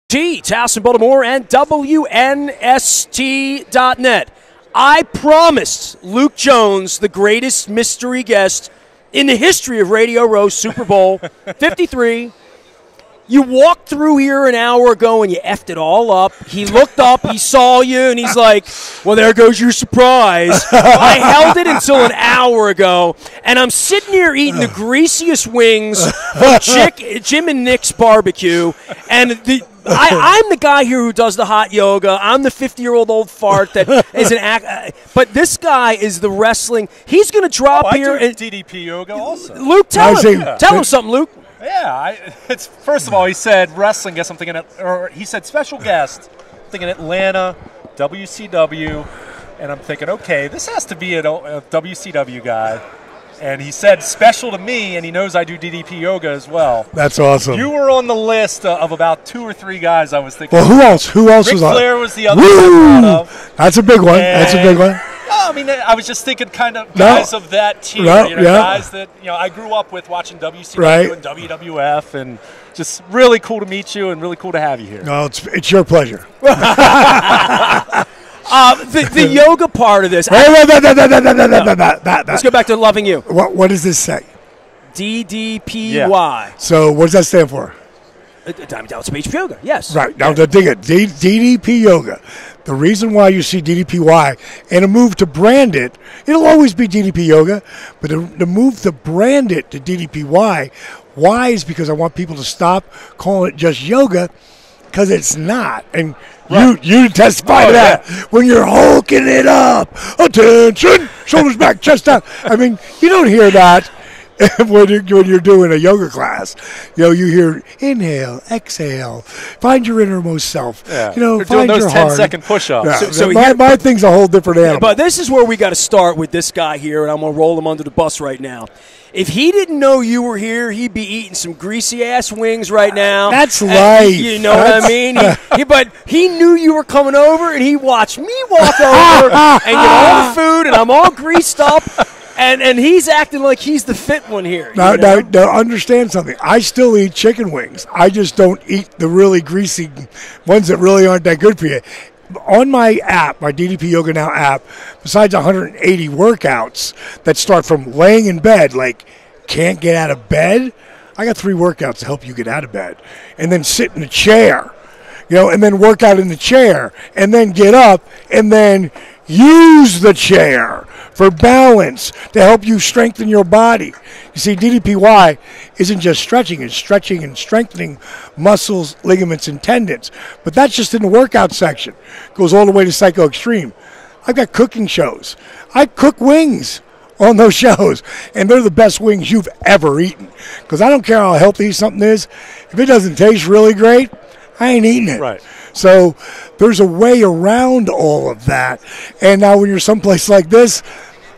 Towson, Baltimore, and WNST.net. I promised Luke Jones, the greatest mystery guest in the history of Radio Row, Super Bowl 53. You walked through here an hour ago and you effed it all up. He looked up, he saw you, and he's like, well, there goes your surprise. I held it until an hour ago, and I'm sitting here eating the greasiest wings from Jim and Nick's barbecue, and I'm the guy here who does the hot yoga. I'm the 50-year-old old fart that is an act. But this guy is the wrestling. He's going to drop here. I do DDP yoga also. Luke, tell him something, Luke. Yeah, it's first of all, he said wrestling guest. I'm thinking, or he said special guest. I'm thinking Atlanta, WCW, and I'm thinking, okay, this has to be a WCW guy. And he said special to me, and he knows I do DDP yoga as well. That's awesome. You were on the list of about 2 or 3 guys I was thinking. Well, who else? Who else was on? Ric Flair was the other one I thought of. That's a big one. That's a big one. I mean, I was just thinking kind of guys of that tier, guys that I grew up with watching WCW and WWF, and just really cool to meet you and really cool to have you here. No, it's your pleasure. The yoga part of this. Let's go back to loving you. What does this say? DDPY. Yeah. So what does that stand for? Diamond Dallas Beach Yoga, yes. Right. Now, dig it. DDP Yoga. The reason why you see DDPY and a move to brand it, it'll always be DDP Yoga, but the move to brand it to DDPY, why is because I want people to stop calling it just yoga, because it's not. And you testify to that when you're hulking it up. Attention, shoulders back, chest out. I mean, you don't hear that. when you're doing a yoga class, you hear inhale, exhale, find your innermost self. Yeah. Find doing those your 10-second push-ups. Yeah. So my thing's a whole different animal. But this is where we got to start with this guy here, and I'm going to roll him under the bus right now. If he didn't know you were here, he'd be eating some greasy-ass wings right now. That's life. You know what I mean? But he knew you were coming over, and he watched me walk over and get all the food, and I'm all greased up. And he's acting like he's the fit one here. Now, understand something. I still eat chicken wings. I just don't eat the really greasy ones that really aren't that good for you. On my app, my DDP Yoga Now app, besides 180 workouts that start from laying in bed, like can't get out of bed, I got 3 workouts to help you get out of bed. And then sit in a chair, and then work out in the chair, and then get up, and then use the chair for balance to help you strengthen your body. You see, DDPY isn't just stretching, it's stretching and strengthening muscles, ligaments, and tendons. But that's just in the workout section. It goes all the way to Psycho Extreme. I've got cooking shows. I cook wings on those shows, and they're the best wings you've ever eaten. Because I don't care how healthy something is. If it doesn't taste really great, I ain't eating it. Right. So there's a way around all of that. And now when you're someplace like this,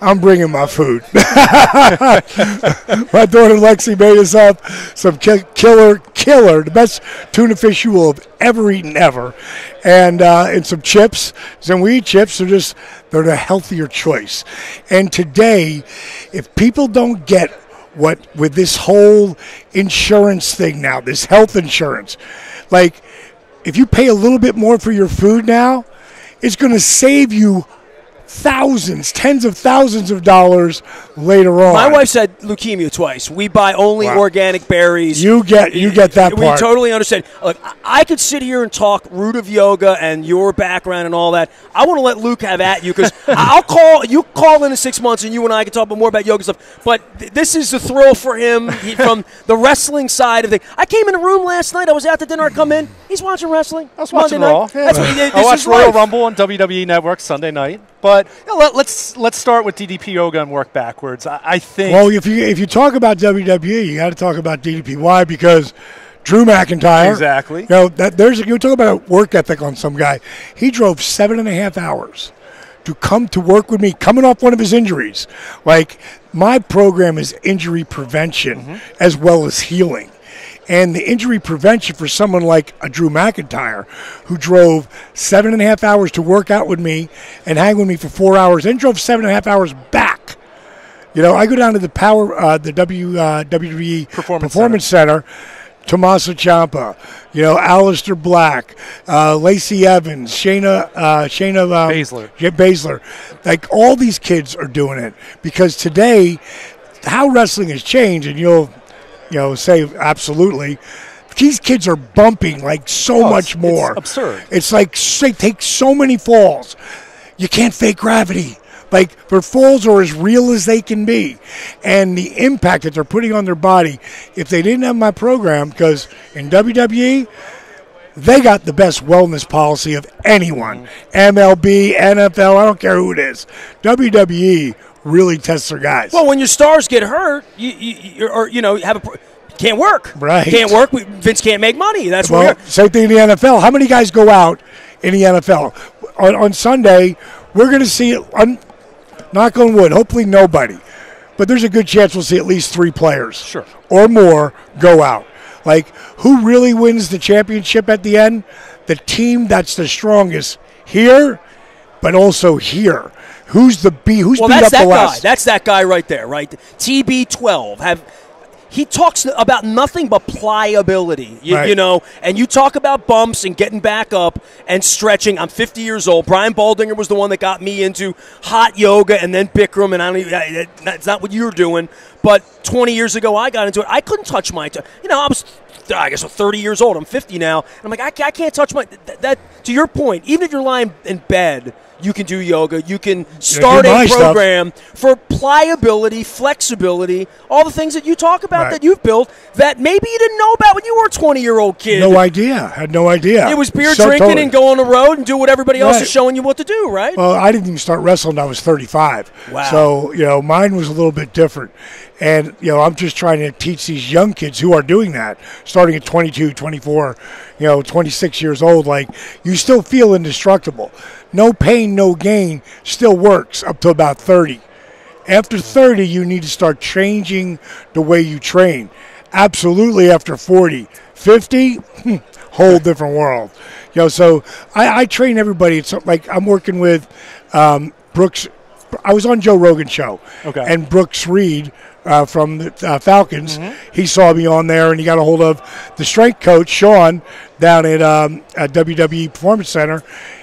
I'm bringing my food. My daughter Lexi made us up some killer, the best tuna fish you will have ever eaten ever. And some chips. So when we eat chips, they're the healthier choice. And today, if people don't get what with this whole insurance thing now, this health insurance, like if you pay a little bit more for your food now, it's going to save you thousands, tens of thousands of dollars later on. My wife said leukemia twice. We buy only organic berries. You get that part. We totally understand. Look, I could sit here and talk root of yoga and your background and all that. I want to let Luke have at you because you call in 6 months and you and I can talk more about yoga stuff. But this is the thrill for him from the wrestling side of things. I came in the room last night. I was out to dinner. I come in. He's watching wrestling. I was watching Raw. I watched Royal Rumble on WWE Network Sunday night. But let's start with DDP Yoga and work backwards. I think. Well, if you talk about WWE, you got to talk about DDPY because Drew McIntyre. Exactly. You talk about a work ethic on some guy. He drove 7.5 hours to come to work with me, coming off one of his injuries. Like my program is injury prevention as well as healing. And the injury prevention for someone like a Drew McIntyre, who drove 7.5 hours to work out with me and hang with me for 4 hours, and drove 7.5 hours back. I go down to the WWE Performance Center Tommaso Ciampa, Aleister Black, Lacey Evans, Shayna Baszler. Like, all these kids are doing it because today, how wrestling has changed, and you'll say absolutely. These kids are bumping like so much more. It's absurd. It's like they take so many falls. You can't fake gravity. Like, their falls are as real as they can be. And the impact that they're putting on their body, if they didn't have my program, because in WWE, they got the best wellness policy of anyone. MLB, NFL, I don't care who it is. WWE really tests their guys. Well, when your stars get hurt, can't work. Right. Can't work. Vince can't make money. That's same thing in the NFL. How many guys go out in the NFL? On Sunday, we're going to see it. Knock on wood, hopefully nobody. But there's a good chance we'll see at least 3 players or more go out. Like, who really wins the championship at the end? The team that's the strongest here, but also here. Who's beat up the last? That's that guy right there, right? TB12. He talks about nothing but pliability, and you talk about bumps and getting back up and stretching. I'm 50 years old. Brian Baldinger was the one that got me into hot yoga and then Bikram, and it's not what you're doing. But 20 years ago, I got into it. I couldn't touch my I was, 30 years old. I'm 50 now. And I'm like, I can't touch my that. To your point, even if you're lying in bed, you can do yoga. You can start a program for pliability, flexibility, all the things that you talk about that you've built that maybe you didn't know about when you were a 20-year-old kid. No idea. Had no idea. It was beer drinking and go on the road and do what everybody else is showing you what to do, right? Well, I didn't even start wrestling until I was 35. Wow. So, mine was a little bit different. And, I'm just trying to teach these young kids who are doing that, starting at 22, 24, 26 years old, like, you still feel indestructible. No pain, no gain still works up to about 30. After 30, you need to start changing the way you train. Absolutely after 40. 50, whole different world. So I train everybody. It's like I'm working with Brooks. I was on Joe Rogan's show. Okay. And Brooks Reed from the Falcons, he saw me on there, and he got a hold of the strength coach, Sean, down at WWE Performance Center.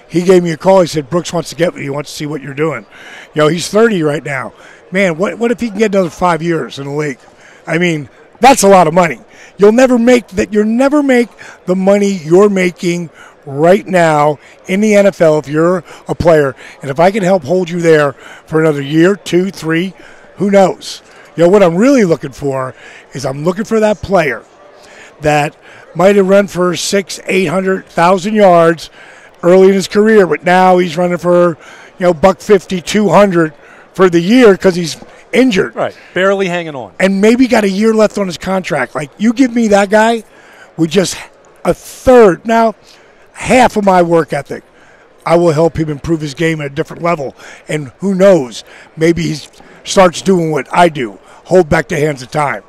He gave me a call. He said, Brooks wants to get with you. He wants to see what you're doing. He's 30 right now. Man, what if he can get another 5 years in the league? I mean, that's a lot of money. You'll never make the money you're making right now in the NFL if you're a player. And if I can help hold you there for another year, 2, 3, who knows? What I'm really looking for is I'm looking for that player that might have run for 600,000, 800,000 yards early in his career, but now he's running for, $150, 200 for the year because he's injured. Right, barely hanging on. And maybe got a year left on his contract. Like, you give me that guy with just a third, now half of my work ethic, I will help him improve his game at a different level. And who knows, maybe he starts doing what I do, hold back the hands of time.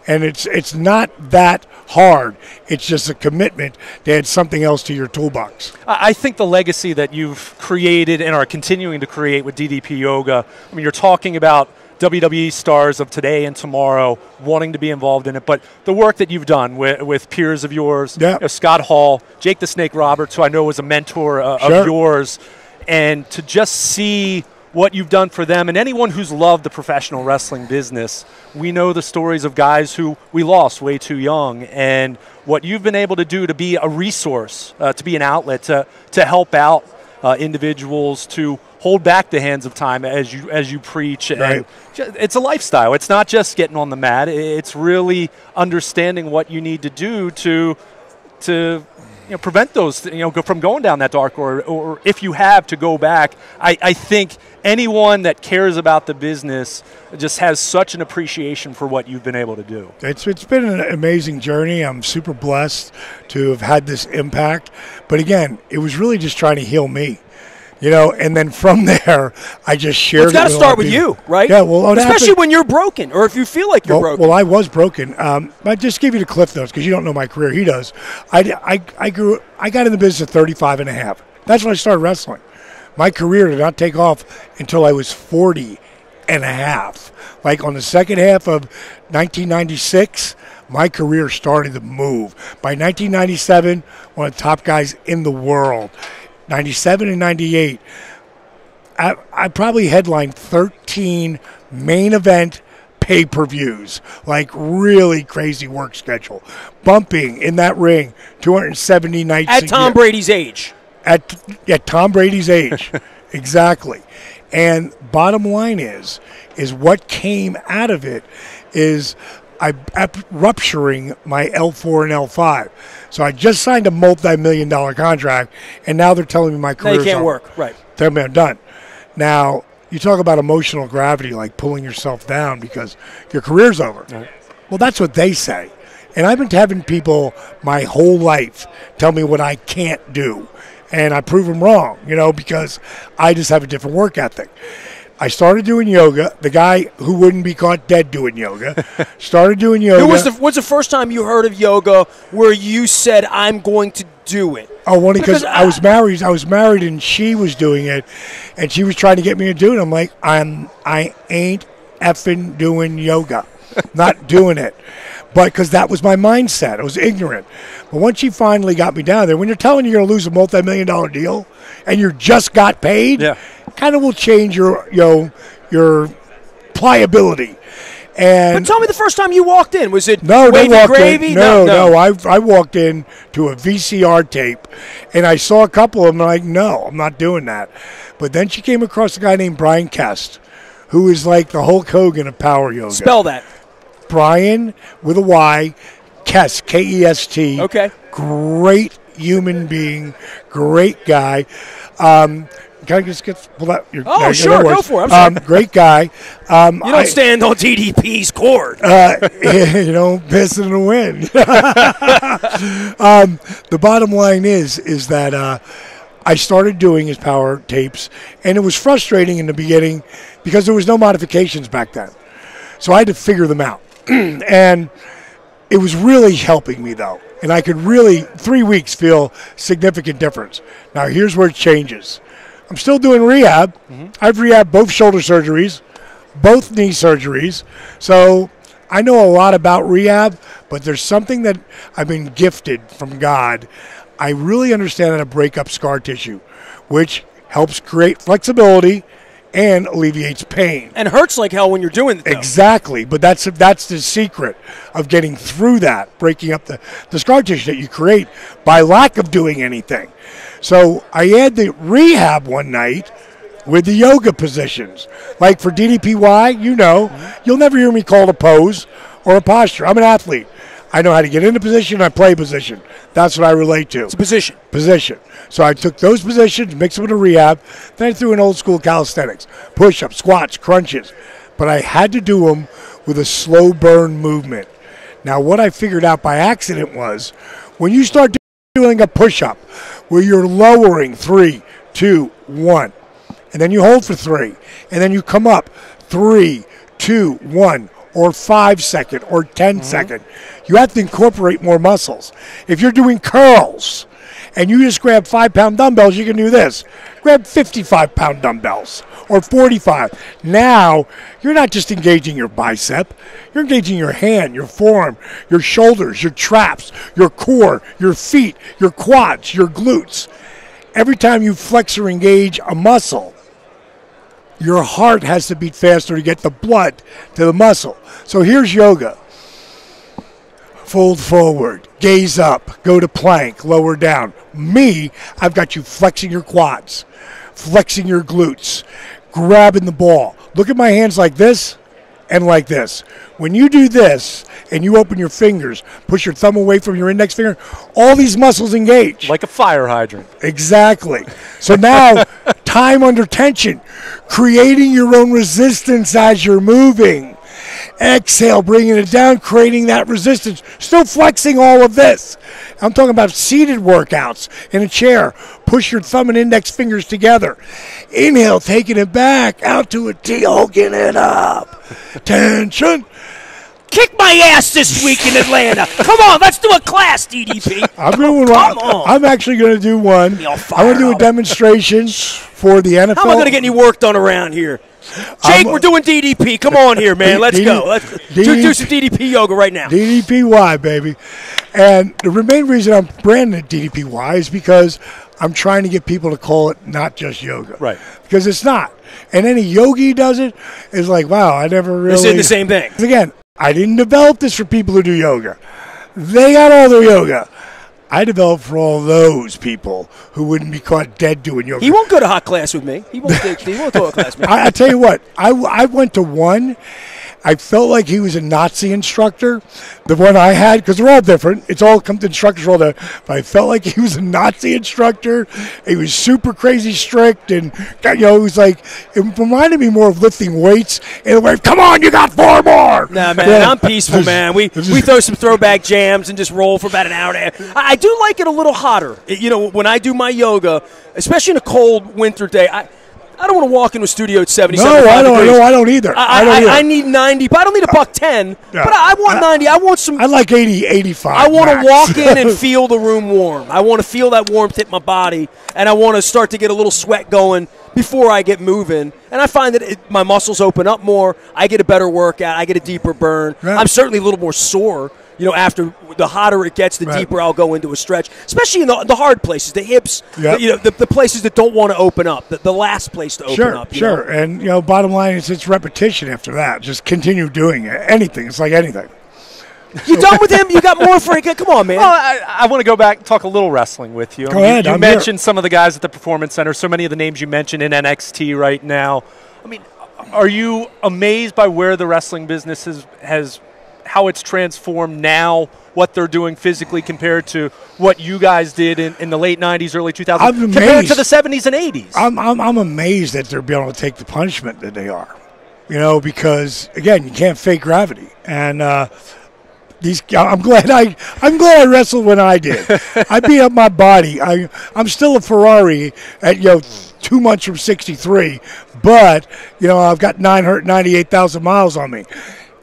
And it's not that hard. It's just a commitment to add something else to your toolbox. I think the legacy that you've created and are continuing to create with DDP Yoga, I mean, you're talking about WWE stars of today and tomorrow wanting to be involved in it, but the work that you've done with peers of yours, Scott Hall, Jake the Snake Roberts, who I know was a mentor of yours, and to just see what you've done for them and anyone who's loved the professional wrestling business. We know the stories of guys who we lost way too young, and what you've been able to do to be a resource, to be an outlet, to help out individuals, to hold back the hands of time as you preach. Right. And it's a lifestyle. It's not just getting on the mat. It's really understanding what you need to do to prevent those from going down that dark road, or if you have to go back. I think anyone that cares about the business just has such an appreciation for what you've been able to do. It's been an amazing journey. I'm super blessed to have had this impact. But again, it was really just trying to heal me. And then from there, I just shared. It's got to start with you, right? Yeah, well, especially when you're broken, or if you feel like you're broken. Well, I was broken. I just give you the cliff notes because you don't know my career. He does. I got in the business at 35 and a half. That's when I started wrestling. My career did not take off until I was 40 and a half. Like on the second half of 1996, my career started to move. By 1997, one of the top guys in the world. 97 and 98, I probably headlined 13 main event pay-per-views, like really crazy work schedule. Bumping in that ring 270 nights At Tom Brady's age. At Tom Brady's age, exactly. And bottom line is what came out of it is I rupturing my L4 and L5. So I just signed a multi-million-dollar contract, and now they're telling me my career's can't over. work, right. Tell me I'm done. Now, you talk about emotional gravity, like pulling yourself down because your career's over. Right. Well, that's what they say. And I've been having people my whole life tell me what I can't do. And I prove them wrong, because I just have a different work ethic. I started doing yoga. The guy who wouldn't be caught dead doing yoga started doing yoga. What's the first time you heard of yoga where you said, I'm going to do it? Oh, because I was married. I was married, and she was doing it, and she was trying to get me to do it. I'm like, I ain't effing doing yoga. Not doing it. But because that was my mindset. I was ignorant. But once she finally got me down there, when you're telling you're going to lose a multi-million-dollar deal and you just got paid, kind of will change your pliability. And but tell me the first time you walked in. Was it wavy gravy? No. I walked in to a VCR tape, and I saw a couple of them, and I'm like, no, I'm not doing that. But then she came across a guy named Brian Kest, who is like the Hulk Hogan of power yoga. Spell that. Brian with a Y, Kest, K-E-S-T. Okay. Great human being, great guy. Can I just pull out your? Sure, go for it. I'm sorry. Great guy. You don't stand on DDP's court. You don't piss in the wind. The bottom line is that I started doing his power tapes, and it was frustrating in the beginning because there was no modifications back then. So I had to figure them out. And it was really helping me, though. And I could really, 3 weeks, feel significant difference. Now, here's where it changes. I'm still doing rehab. Mm-hmm. I've rehabbed both shoulder surgeries, both knee surgeries. So I know a lot about rehab, but there's something that I've been gifted from God. I really understand how to break up scar tissue, which helps create flexibility and alleviates pain. And hurts like hell when you're doing it, though. Exactly, but that's the secret of getting through that, breaking up the scar tissue that you create by lack of doing anything. So I had the rehab one night with the yoga positions. Like for DDPY, you'll never hear me call a pose or a posture. I'm an athlete. I know how to get into position, I play position. That's what I relate to. It's a position. Position. So I took those positions, mixed them with a rehab, then I threw in old school calisthenics, push-ups, squats, crunches. But I had to do them with a slow burn movement. Now what I figured out by accident was when you start doing a push-up where you're lowering 3, 2, 1, and then you hold for 3, and then you come up 3, 2, 1, or 5 second or 10 second. You have to incorporate more muscles. If you're doing curls and you just grab 5-pound dumbbells, you can do this. Grab 55-pound dumbbells or 45. Now, you're not just engaging your bicep. You're engaging your hand, your forearm, your shoulders, your traps, your core, your feet, your quads, your glutes. Every time you flex or engage a muscle, your heart has to beat faster to get the blood to the muscle. So here's yoga. Fold forward, gaze up, go to plank, lower down. Me, I've got you flexing your quads, flexing your glutes, grabbing the ball. Look at my hands like this and like this. When you do this and you open your fingers, push your thumb away from your index finger, all these muscles engage. Like a fire hydrant. Exactly. So now, time under tension, creating your own resistance as you're moving. Exhale, bringing it down, creating that resistance. Still flexing all of this. I'm talking about seated workouts in a chair. Push your thumb and index fingers together. Inhale, taking it back, out to a T, hulking it up. Tension. Kick my ass this week in Atlanta. Come on, let's do a class, DDP. I'm actually going to do one. I'm going to do a demonstration for the NFL. How am I going to get any work done around here? Jake, we're doing DDP. Come on here, man. Let's go. Let's do some DDP yoga right now. DDPY, baby. And the main reason I'm branding it DDPY is because I'm trying to get people to call it not just yoga. Right. Because it's not. And any yogi does it is like, wow, I never really. It's in the same thing. Again, I didn't develop this for people who do yoga. They got all their yoga. I developed for all those people who wouldn't be caught dead doing yoga. He won't go to hot class with me. He won't go to hot class with me. I tell you what, I went to one. I felt like he was a Nazi instructor, the one I had, because they're all different. It's all come to instructors all that. But I felt like he was a Nazi instructor. He was super crazy strict, and it was like it reminded me more of lifting weights. And like, come on, you got 4 more. Nah, man, I'm peaceful, man. We throw some throwback jams and just roll for about an hour and a half. I do like it a little hotter. When I do my yoga, especially in a cold winter day, I don't want to walk into a studio at 77 degrees. No, I don't either. I need 90, but I don't need a $110. Yeah. But I want 90. I want some. I like 80, 85. I want to walk in and feel the room warm. I want to feel that warmth hit my body, and I want to start to get a little sweat going before I get moving. And I find that my muscles open up more. I get a better workout. I get a deeper burn. Yeah. I'm certainly a little more sore. After the hotter it gets, the deeper I'll go into a stretch, especially in the hard places, the hips, the places that don't want to open up, the last place to open up. Sure. And, bottom line is it's repetition after that. Just continue doing it. Anything. It's like anything. You done with him? You got more for it? Come on, man. Well, I want to go back and talk a little wrestling with you. Go ahead. You mentioned some of the guys at the Performance Center, so many of the names you mentioned in NXT right now. I mean, are you amazed by where the wrestling business has how it's transformed now, what they're doing physically compared to what you guys did in the late 90s, early 2000s, compared to the 70s and 80s? I'm amazed that they're being able to take the punishment that they are, because, again, you can't fake gravity. And I'm glad I wrestled when I did. I beat up my body. I'm still a Ferrari at 2 months from 63, but, I've got 998,000 miles on me.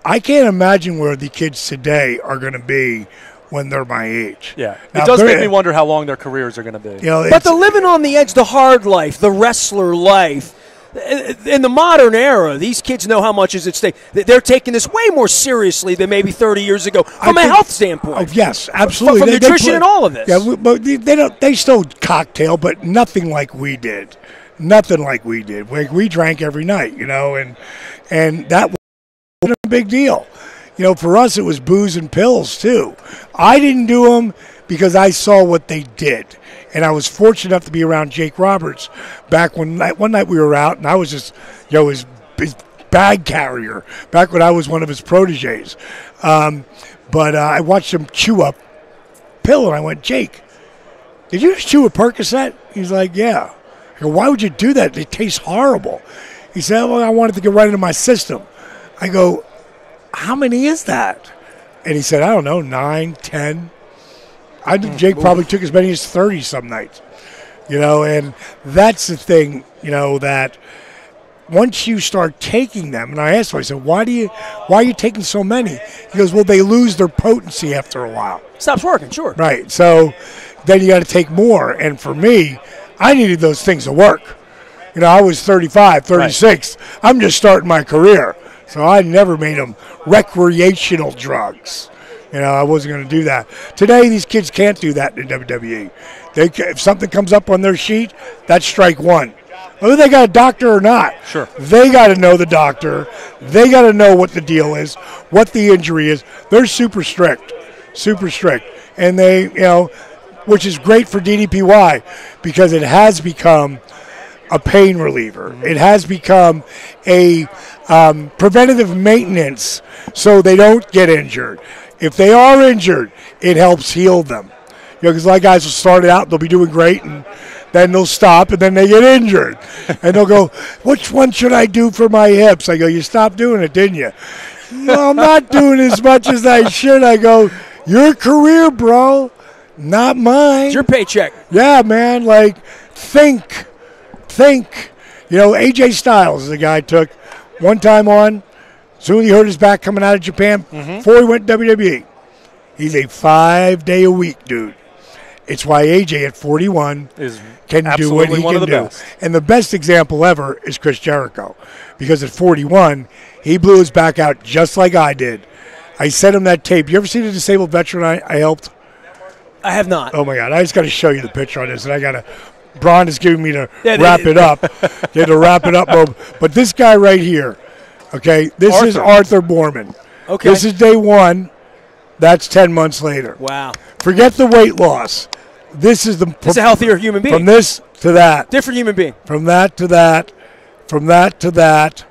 I can't imagine where the kids today are going to be when they're my age. Yeah, now, it does make me wonder how long their careers are going to be. But the living on the edge, the hard life, the wrestler life, in the modern era, these kids know how much is at stake. They're taking this way more seriously than maybe 30 years ago from a health standpoint. Oh, yes, absolutely. From nutrition and all of this. Yeah, but they still cocktail, but nothing like we did. Nothing like we did. We drank every night, and that was a big deal. For us, it was booze and pills, too. I didn't do them because I saw what they did. And I was fortunate enough to be around Jake Roberts back one night we were out, and I was just, his bag carrier back when I was one of his proteges. But I watched him chew up pill, and I went, Jake, did you just chew a Percocet? He's like, yeah. I go, why would you do that? It tastes horrible. He said, well, I wanted to get right into my system. I go, how many is that? And he said, I don't know, 9, 10. I think Jake probably took as many as 30 some nights. And that's the thing, that once you start taking them, and I asked him, I said, why are you taking so many? He goes, well, they lose their potency after a while. Stops working, sure. Right. So then you got to take more. And for me, I needed those things to work. I was 35, 36. Right. I'm just starting my career. So I never made them recreational drugs. I wasn't going to do that. Today, these kids can't do that in the WWE. If something comes up on their sheet, that's strike one. Whether they got a doctor or not, sure, they got to know the doctor. They got to know what the deal is, what the injury is. They're super strict. And they, which is great for DDPY because it has become a pain reliever. Mm-hmm. It has become a preventative maintenance so they don't get injured. If they are injured, it helps heal them. Because a lot of guys will start out, they'll be doing great, and then they'll stop, and then they get injured. And they'll go, which one should I do for my hips? I go, you stopped doing it, didn't you? No, I'm not doing as much as I should. I go, your career, bro, not mine. It's your paycheck. Yeah, man, think. AJ Styles is a guy I took one time on. Soon he hurt his back coming out of Japan before he went to WWE. He's a 5-day-a-week dude. It's why AJ at 41 can do what he can do. Best. And the best example ever is Chris Jericho, because at 41, he blew his back out just like I did. I sent him that tape. You ever see the disabled veteran I helped? I have not. Oh, my God. I just got to show you the picture on this, and I got to – Braun is giving me to wrap it up. Get to wrap it up. But this guy right here, okay, this is Arthur Borman. Okay. This is day one. That's 10 months later. Wow. Forget the weight loss. This is It's a healthier human being. From this to that. Different human being. From that to that. From that to that.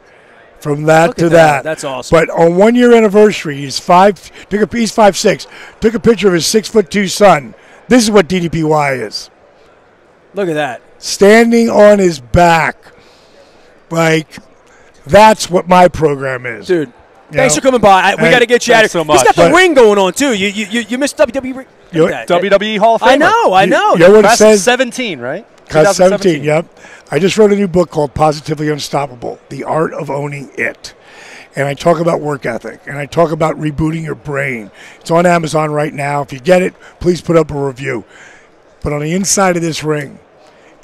From that to that. That's awesome. But on 1 year anniversary, he's 5'6". Took a picture of his 6'2" son. This is what DDPY is. Look at that. Standing on his back. Like, that's what my program is. Dude, thanks for coming by. We got to get you out of here. So much. He's got the ring going on, too. You missed WWE. WWE Hall of Famer. I know. You know what it Class says? 17, right? Class 17, yep. I just wrote a new book called Positively Unstoppable, The Art of Owning It. And I talk about work ethic, and I talk about rebooting your brain. It's on Amazon right now. If you get it, please put up a review. But on the inside of this ring,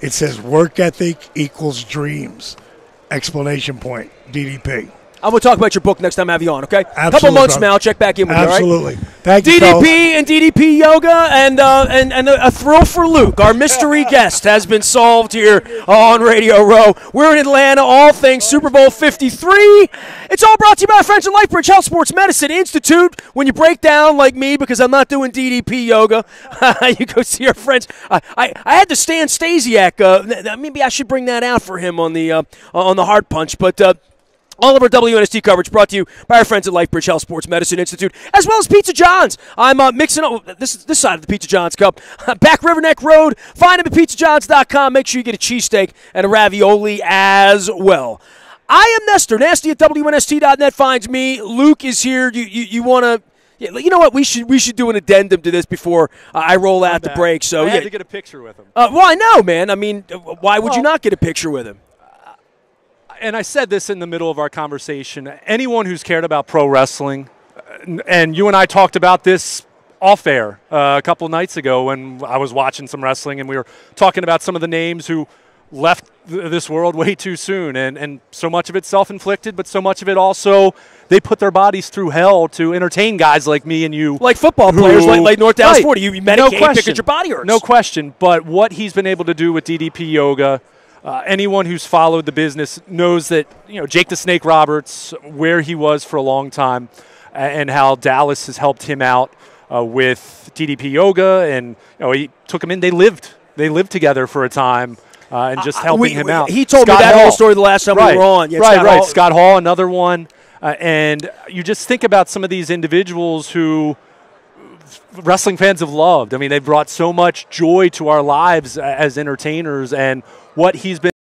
it says work ethic equals dreams. Exclamation point, DDP. I'm going to talk about your book next time I have you on, okay? Absolutely, a couple months brother. from now, I'll check back in with Absolutely. you, all right? Thank you, DDP fellas. and DDP Yoga and a thrill for Luke. Our mystery guest has been solved here on Radio Row. We're in Atlanta, all things Super Bowl 53. It's all brought to you by our friends at LifeBridge Health Sports Medicine Institute. When you break down like me because I'm not doing DDP Yoga, you go see our friends. I had to Stan Stasiak. Maybe I should bring that out for him on the hard punch, but all of our WNST coverage brought to you by our friends at LifeBridge Health Sports Medicine Institute, as well as Pizza John's. I'm mixing up this side of the Pizza John's cup. Back River Neck Road. Find them at pizzajohns.com. Make sure you get a cheesesteak and a ravioli as well. I am Nestor. Nasty at WNST.net finds me. Luke is here. You want to... You know what? We should do an addendum to this before I roll out the break. So I had to get a picture with him. Well, I know, man. I mean, why would you not get a picture with him? And I said this in the middle of our conversation. Anyone who's cared about pro wrestling, and you and I talked about this off air a couple nights ago when I was watching some wrestling, and we were talking about some of the names who left this world way too soon. And so much of it self-inflicted, but so much of it also they put their bodies through hell to entertain guys like me and you. Like football players, like North Dallas 40. You medicate because your body hurts. No question. But what he's been able to do with DDP Yoga, anyone who's followed the business knows that, Jake the Snake Roberts, where he was for a long time, and how Dallas has helped him out with DDP Yoga, and he took him in. They lived together for a time, and just helping him out. He told me that whole story the last time we were on. Yeah, right. Scott Hall, another one, and you just think about some of these individuals who wrestling fans have loved. I mean, they've brought so much joy to our lives as entertainers, and what he's been,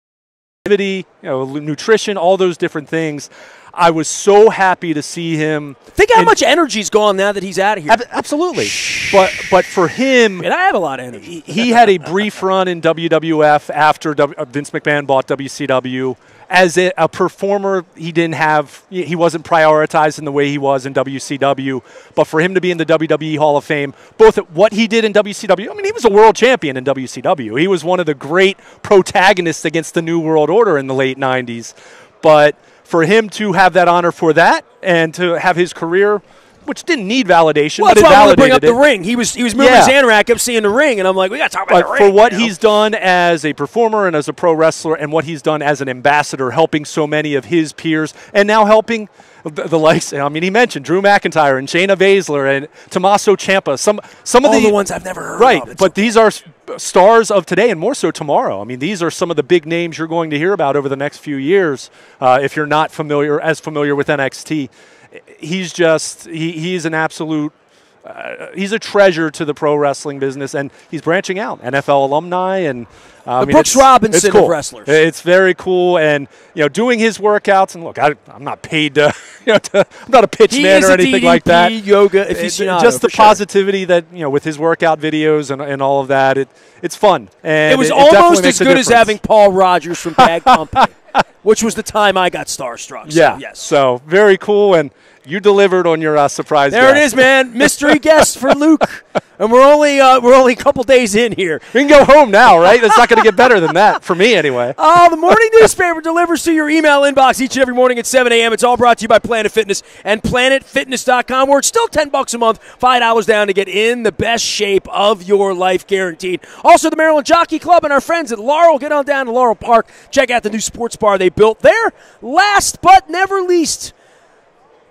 nutrition, all those different things. I was so happy to see him. Think how much energy's gone now that he's out of here. Absolutely. But for him, and I have a lot of energy. He had a brief run in WWF after Vince McMahon bought WCW. As a performer, he wasn't prioritized in the way he was in WCW. But for him to be in the WWE Hall of Fame, both at what he did in WCW, I mean, he was a world champion in WCW. He was one of the great protagonists against the New World Order in the late 90s. But for him to have that honor for that and to have his career, which didn't need validation, but it validated it. That's why I want to bring up the ring. He was moving his hand around, I kept seeing the ring, and I'm like, we got to talk about the ring. For what he's done as a performer and as a pro wrestler, and what he's done as an ambassador, helping so many of his peers, and now helping the likes. I mean, he mentioned Drew McIntyre and Shayna Baszler and Tommaso Ciampa. Some of the ones I've never heard of. Right, but these are stars of today and more so tomorrow. I mean, these are some of the big names you're going to hear about over the next few years if you're not familiar with NXT. He's he's an absolute, he's a treasure to the pro wrestling business, and he's branching out. NFL alumni, and Brooks Robinson cool. of wrestlers. It's very cool, and doing his workouts. And look, I'm not paid to, I'm not a pitch man or anything like that. Yoga aficionado, just the positivity that with his workout videos and all of that. It's fun, and it was almost as good as having Paul Rogers from Bad Company. Which was the time I got starstruck. So, yeah. Yes. So very cool, and you delivered on your surprise. There it is, man. Mystery guest for Luke. And we're only a couple days in here. We can go home now, right? It's not going to get better than that, for me anyway. The morning newspaper delivers to your email inbox each and every morning at 7 a.m. It's all brought to you by Planet Fitness and PlanetFitness.com, where it's still $10 a month, $5 down to get in the best shape of your life, guaranteed. Also, the Maryland Jockey Club and our friends at Laurel. Get on down to Laurel Park. Check out the new sports bar they built there. Last but never least,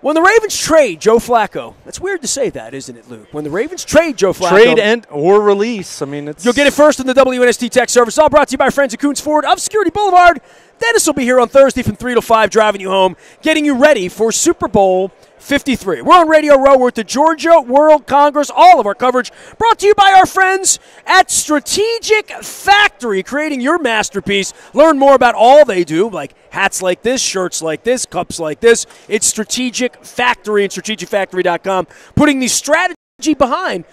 when the Ravens trade Joe Flacco, that's weird to say that, isn't it, Luke? When the Ravens trade Joe Flacco. Trade and or release. I mean, it's... You'll get it first in the WNST Tech Service. All brought to you by our friends at Coons Ford of Security Boulevard. Dennis will be here on Thursday from 3 to 5, driving you home, getting you ready for Super Bowl 53. We're on Radio Row. We're at the Georgia World Congress. All of our coverage brought to you by our friends at Strategic Factory, creating your masterpiece. Learn more about all they do, like hats like this, shirts like this, cups like this. It's Strategic Factory and strategicfactory.com, putting the strategy behind